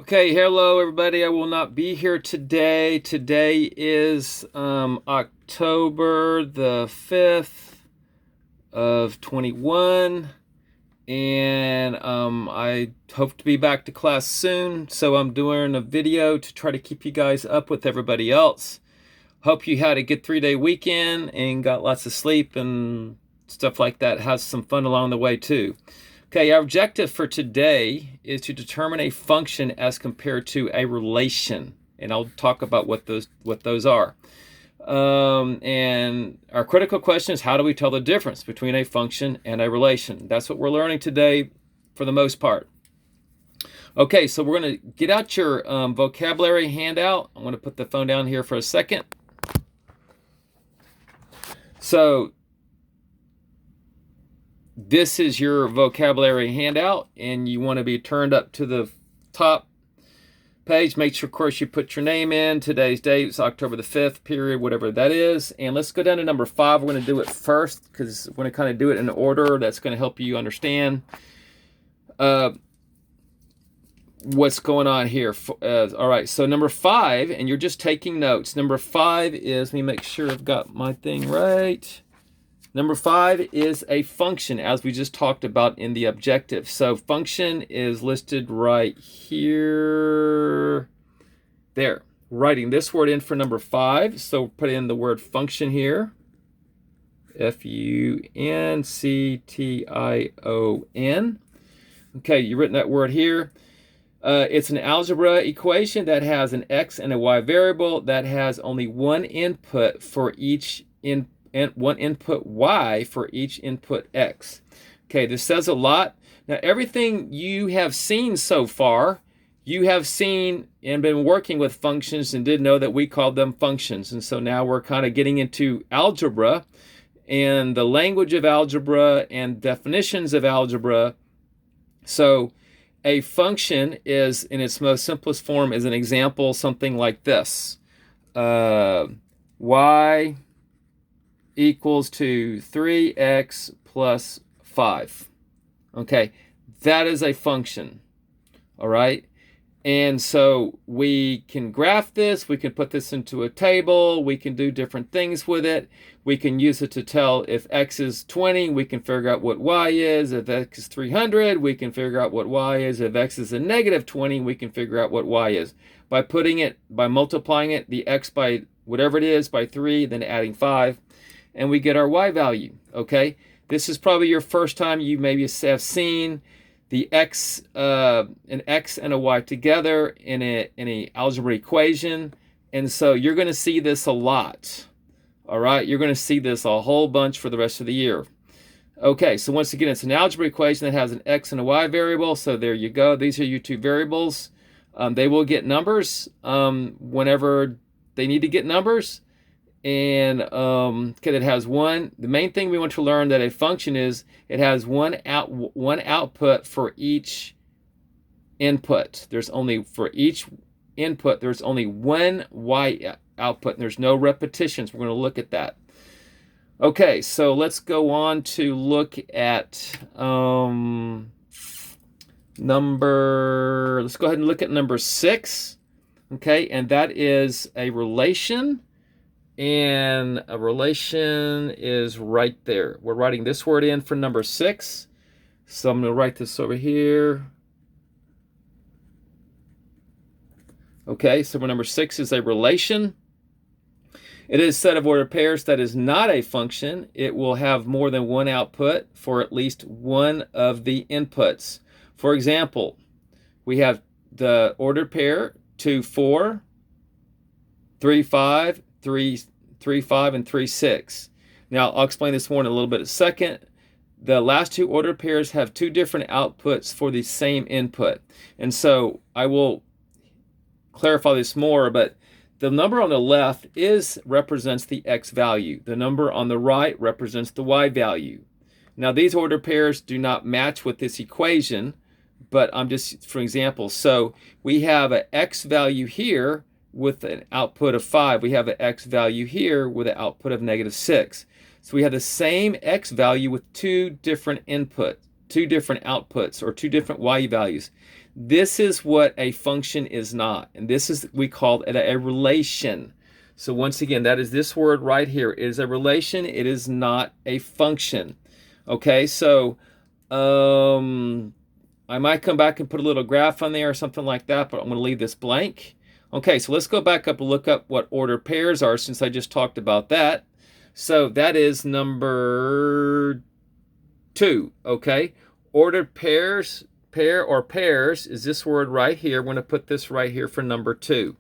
Okay, hello everybody. I will not be here today. Today is October the 5th of 21, and I hope to be back to class soon. So I'm doing a video to try to keep you guys up with everybody else. Hope you had a good 3-day weekend and got lots of sleep and stuff like that. Have some fun along the way too. Okay, our objective for today is to determine a function as compared to a relation, and I'll talk about what those are. And our critical question is, how do we tell the difference between a function and a relation? That's what we're learning today for the most part. Okay, so we're going to get out your vocabulary handout. I'm going to put the phone down here for a second. So this is your vocabulary handout, and you want to be turned up to the top page. Make sure, of course, you put your name in. Today's date is October the 5th, period, whatever that is. And let's go down to number 5. We're going to do it first because we're going to kind of do it in order. That's going to help you understand what's going on here. All right, so number 5, and you're just taking notes. Number 5 is, let me make sure I've got my thing right. Number 5 is a function, as we just talked about in the objective. So function is listed right here. There. Writing this word in for number 5. So put in the word function here. F-U-N-C-T-I-O-N. Okay, you've written that word here. It's an algebra equation that has an x and a y variable that has only one input for each and one input y for each input x. Okay, this says a lot. Now, everything you have seen so far, you have seen and been working with functions and did know that we called them functions. And so now we're kind of getting into algebra and the language of algebra and definitions of algebra. So a function is, in its most simplest form, is an example, something like this. Y equals to 3x plus 5. Okay, that is a function. All right, and so we can graph this, we can put this into a table, we can do different things with it. We can use it to tell if x is 20, we can figure out what y is. If x is 300, we can figure out what y is. If x is a negative 20, we can figure out what y is. By multiplying it, the x by whatever it is, by 3, then adding 5, and we get our y value. Okay, this is probably your first time you maybe have seen the x, an x and a y together in a algebra equation, and so you're going to see this a lot. All right, you're going to see this a whole bunch for the rest of the year. Okay, so once again, it's an algebra equation that has an x and a y variable. So there you go. These are your two variables. They will get numbers whenever they need to get numbers. And okay, it has one. The main thing we want to learn that a function is, it has one output for each input. There's only, for each input, there's only one y output, and there's no repetitions. We're going to look at that. Okay, so let's go on to look at let's go ahead and look at number 6. Okay, and that is a relation. And a relation is right there. We're writing this word in for number 6. So I'm going to write this over here. Okay, so number 6 is a relation. It is a set of ordered pairs that is not a function. It will have more than one output for at least one of the inputs. For example, we have the ordered pair 2, 4, 3, 5, 3, 5, and 3, 6. Now, I'll explain this more in a little bit in a second. The last two ordered pairs have two different outputs for the same input. And so I will clarify this more, but the number on the left represents the x value. The number on the right represents the y value. Now, these ordered pairs do not match with this equation, but I'm just, for example, so we have an x value here with an output of 5. We have an x value here with an output of -6. So we have the same x value with two different outputs, or two different y values. This is what a function is not. And this is, we call it a relation. So once again, that is this word right here. It is a relation. It is not a function. Okay, so I might come back and put a little graph on there or something like that, but I'm going to leave this blank. Okay, so let's go back up and look up what ordered pairs are, since I just talked about that. So that is number 2, okay? Ordered pairs, pair or pairs is this word right here. We're going to put this right here for number 2.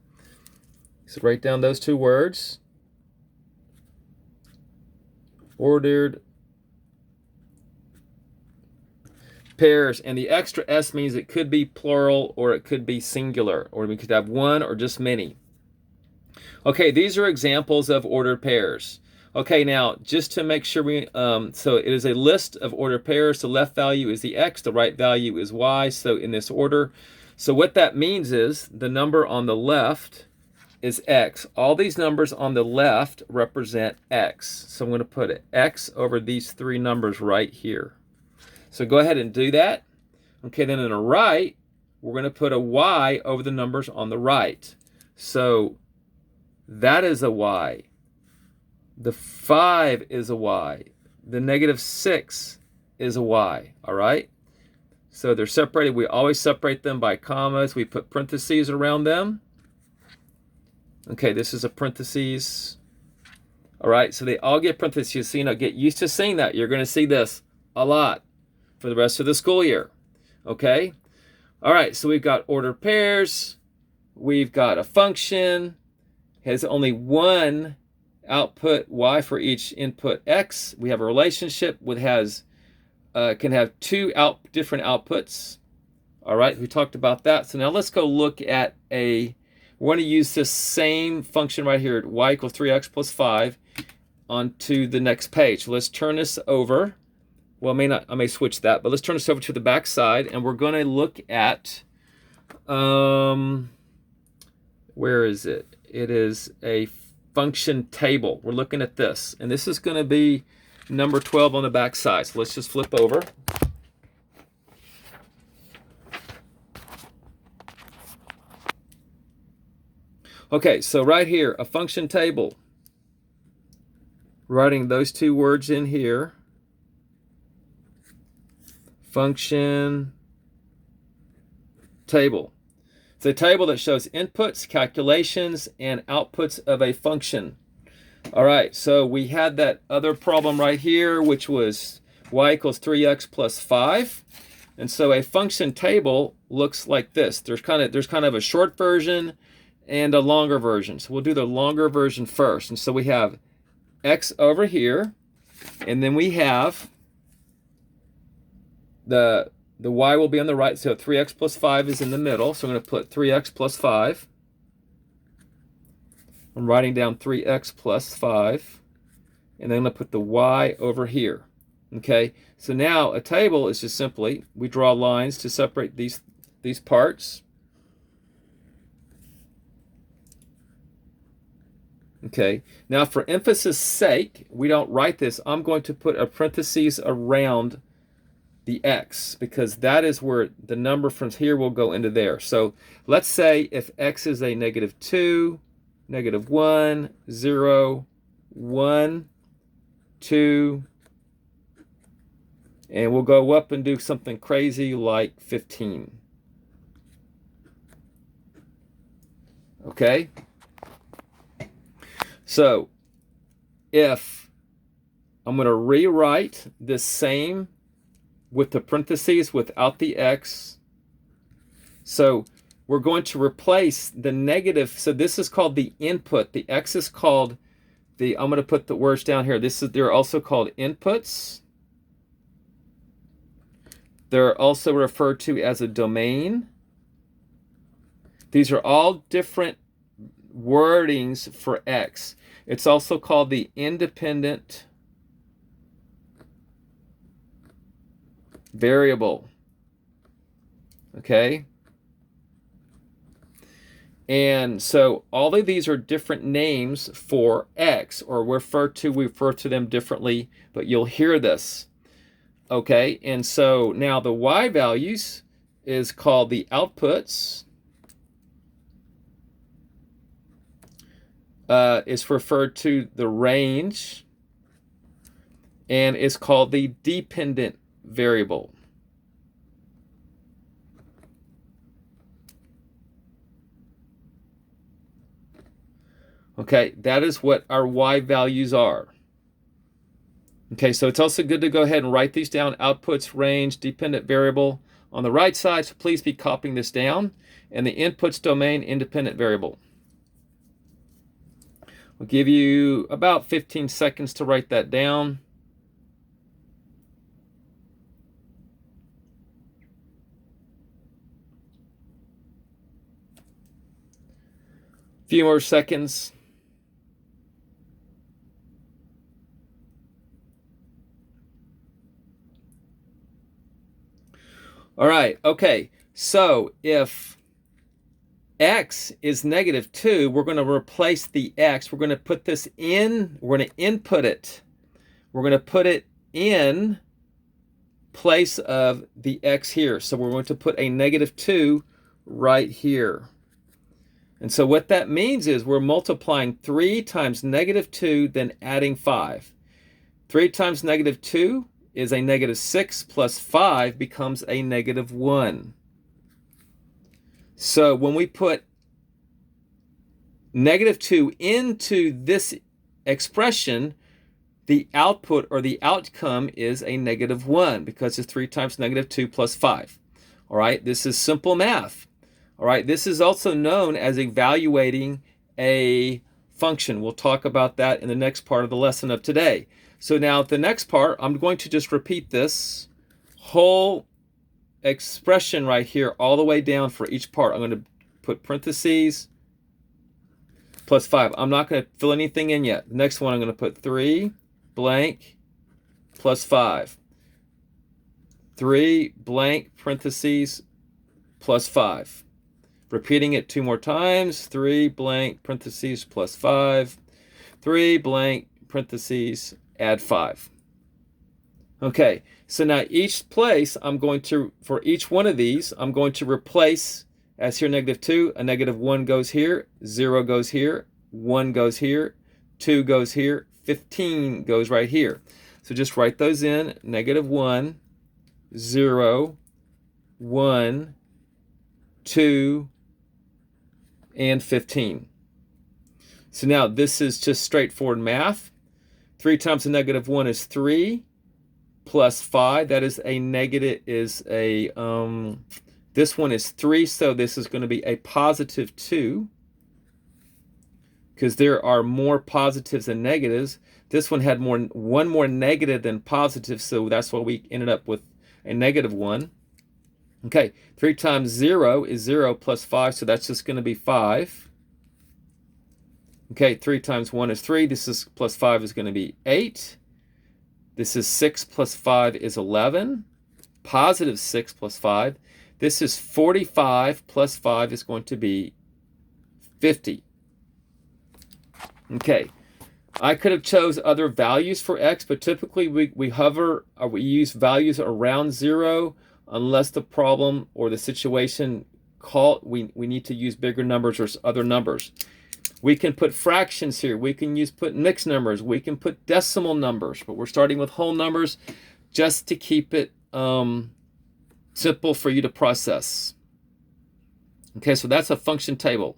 So write down those 2 words. Ordered pairs, and the extra S means it could be plural or it could be singular, or we could have one or just many. Okay, these are examples of ordered pairs. Okay, now just to make sure so it is a list of ordered pairs. The left value is the X, the right value is Y, so in this order. So what that means is the number on the left is X. All these numbers on the left represent X. So I'm going to put an X over these 3 numbers right here. So go ahead and do that. Okay, then on the right, we're going to put a Y over the numbers on the right. So that is a Y. The 5 is a Y. The -6 is a Y, all right? So they're separated. We always separate them by commas. We put parentheses around them. Okay, this is a parentheses. All right, so they all get parentheses. So, get used to seeing that. You're going to see this a lot for the rest of the school year. Okay? All right, so we've got ordered pairs. We've got a function. Has only one output Y for each input X. We have a relationship with can have 2 different outputs. All right, we talked about that. So now let's go look at we want to use this same function right here, Y equals 3X plus 5, onto the next page. So let's turn this over. Well, I may switch that, but let's turn this over to the back side, and we're going to look at, where is it? It is a function table. We're looking at this, and this is going to be number 12 on the back side. So let's just flip over. Okay, so right here, a function table. Writing those 2 words in here. Function table. It's a table that shows inputs, calculations, and outputs of a function. All right, so we had that other problem right here, which was Y equals 3X plus 5. And so a function table looks like this. There's kind of a short version and a longer version. So we'll do the longer version first. And so we have X over here, and then we have the Y will be on the right, so 3X plus 5 is in the middle. So I'm going to put 3X plus 5. I'm writing down 3X plus 5. And then I'm going to put the Y over here. Okay, so now a table is just simply, we draw lines to separate these parts. Okay, now for emphasis sake, we don't write this. I'm going to put a parentheses around the X, because that is where the number from here will go into there. So let's say if X is a -2, -1, 0, 1, 2, and we'll go up and do something crazy like 15. Okay? So if I'm going to rewrite this same with the parentheses without the X. So we're going to replace the negative. So this is called the input. The X is called I'm going to put the words down here. They're also called inputs. They're also referred to as a domain. These are all different wordings for X. It's also called the independent variable. Okay? And so all of these are different names for X, or we refer to them differently, but you'll hear this. Okay? And so now the Y values is called the outputs. Is referred to the range, and is called the dependent variable. Okay, that is what our y values are. Okay, so it's also good to go ahead and write these down: outputs, range, dependent variable on the right side. So please be copying this down. And the inputs domain, independent variable. We'll give you about 15 seconds to write that down. A few more seconds. All right, okay. So if x is -2, we're going to replace the x. We're going to put this in, we're going to input it. We're going to put it in place of the x here. So we're going to put a -2 right here. And so what that means is we're multiplying 3 times -2, then adding 5. 3 times -2 is a -6, plus 5 becomes a -1. So when we put -2 into this expression, the output or the outcome is a -1 because it's 3 times -2 plus 5. All right, this is simple math. All right, this is also known as evaluating a function. We'll talk about that in the next part of the lesson of today. So now the next part, I'm going to just repeat this whole expression right here all the way down for each part. I'm going to put parentheses plus 5. I'm not going to fill anything in yet. The next one I'm going to put 3 blank plus 5. 3 blank parentheses plus 5. Repeating it 2 more times. 3 blank parentheses plus 5. 3 blank parentheses add 5. Okay, so now each place I'm going to, for each one of these, I'm going to replace, as here -2, a -1 goes here, 0 goes here, 1 goes here, 2 goes here, 15 goes right here. So just write those in: -1, 0, 1, 2, and 15. So now this is just straightforward math. 3 times a -1 is 3, plus 5, that is a negative, this one is 3, so this is going to be a +2, because there are more positives than negatives. This one had one more negative than positive, so that's why we ended up with a -1. Okay, 3 times 0 is 0 plus 5, so that's just going to be 5. Okay, 3 times 1 is 3. This is plus 5 is going to be 8. This is 6 plus 5 is 11. +6 plus 5. This is 45 plus 5 is going to be 50. Okay, I could have chose other values for x, but typically we hover, or we use values around 0 unless the problem or the situation we need to use bigger numbers or other numbers. We can put fractions here. We can put mixed numbers. We can put decimal numbers, but we're starting with whole numbers just to keep it simple for you to process. Okay, so that's a function table.